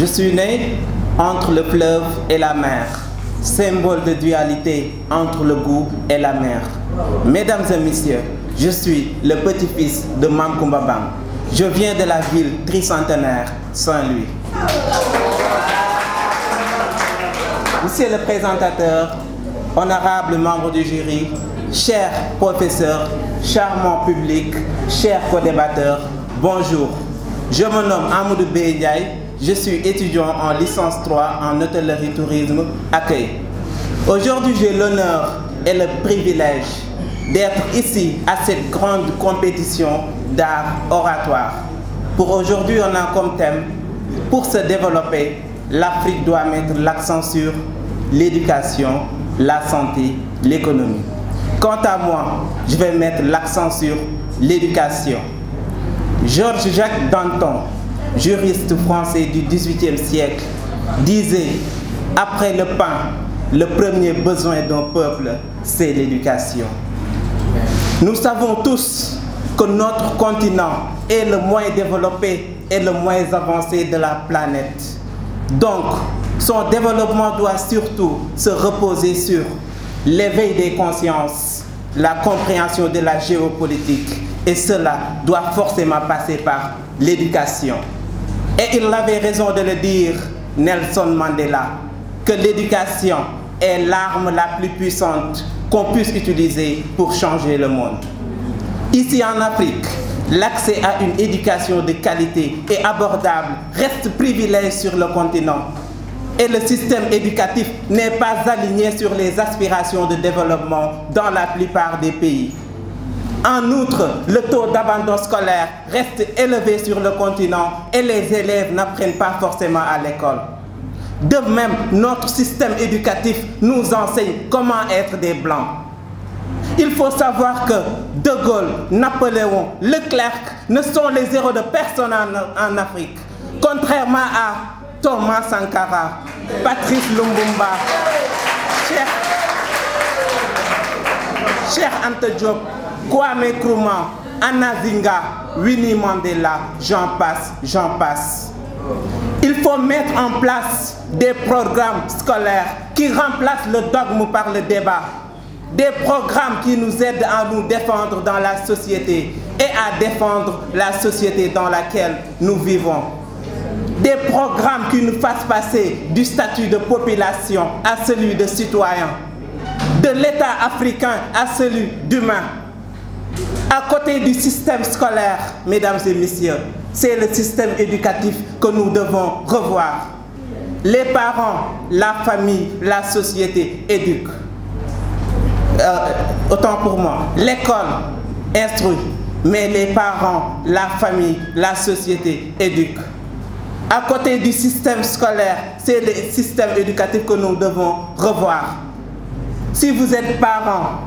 Je suis né entre le fleuve et la mer, symbole de dualité entre le goût et la mer. Mesdames et messieurs, je suis le petit-fils de Mankoumba Bang. Je viens de la ville tricentenaire Saint-Louis. Monsieur le présentateur, honorables membres du jury, chers professeurs, charmants publics, chers co-débatteurs, bonjour. Je me nomme Amadou Ndiaye, je suis étudiant en licence 3 en hôtellerie tourisme accueil. Aujourd'hui, j'ai l'honneur et le privilège d'être ici à cette grande compétition d'art oratoire. Pour aujourd'hui, on a comme thème, pour se développer, l'Afrique doit mettre l'accent sur l'éducation, la santé, l'économie. Quant à moi, je vais mettre l'accent sur l'éducation. Georges-Jacques Danton, juriste français du XVIIIe siècle, disait « Après le pain, le premier besoin d'un peuple, c'est l'éducation ». Nous savons tous que notre continent est le moins développé et le moins avancé de la planète. Donc, son développement doit surtout se reposer sur l'éveil des consciences, la compréhension de la géopolitique, et cela doit forcément passer par l'éducation. Et il avait raison de le dire, Nelson Mandela, que l'éducation est l'arme la plus puissante qu'on puisse utiliser pour changer le monde. Ici en Afrique, l'accès à une éducation de qualité et abordable reste privilège sur le continent. Et le système éducatif n'est pas aligné sur les aspirations de développement dans la plupart des pays. En outre, le taux d'abandon scolaire reste élevé sur le continent et les élèves n'apprennent pas forcément à l'école. De même, notre système éducatif nous enseigne comment être des Blancs. Il faut savoir que De Gaulle, Napoléon, Leclerc ne sont les héros de personne en Afrique. Contrairement à Thomas Sankara, Patrice Lumumba, Cheikh Anta Diop, Kwame Nkrumah, Anna Zinga, Winnie Mandela, j'en passe. Il faut mettre en place des programmes scolaires qui remplacent le dogme par le débat. Des programmes qui nous aident à nous défendre dans la société et à défendre la société dans laquelle nous vivons. Des programmes qui nous fassent passer du statut de population à celui de citoyen, de l'État africain à celui d'humain. À côté du système scolaire, mesdames et messieurs, c'est le système éducatif que nous devons revoir. Les parents, la famille, la société éduquent. Autant pour moi, l'école instruit, mais les parents, la famille, la société éduquent. À côté du système scolaire, c'est le système éducatif que nous devons revoir. Si vous êtes parents,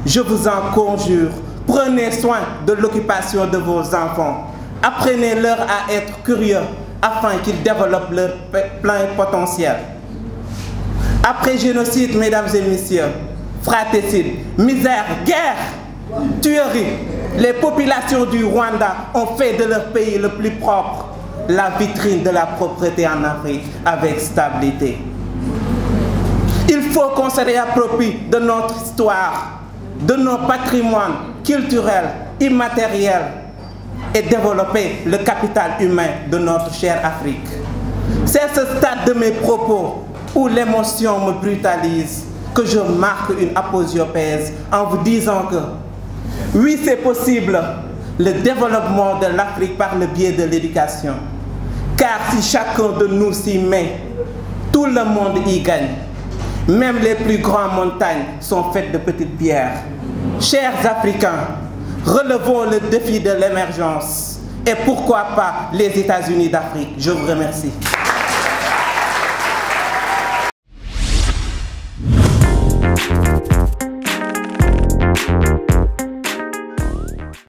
je vous en conjure, prenez soin de l'occupation de vos enfants. Apprenez-leur à être curieux afin qu'ils développent leur plein potentiel. Après génocide, mesdames et messieurs, fratricide, misère, guerre, tuerie, les populations du Rwanda ont fait de leur pays le plus propre la vitrine de la propreté en Afrique avec stabilité. Il faut qu'on se réapproprie de notre histoire, de nos patrimoines culturels, immatériels et développer le capital humain de notre chère Afrique. C'est ce stade de mes propos où l'émotion me brutalise que je marque une aposiopèse en vous disant que oui, c'est possible le développement de l'Afrique par le biais de l'éducation. Car si chacun de nous s'y met, tout le monde y gagne. Même les plus grandes montagnes sont faites de petites pierres. Chers Africains, relevons le défi de l'émergence. Et pourquoi pas les États-Unis d'Afrique. Je vous remercie.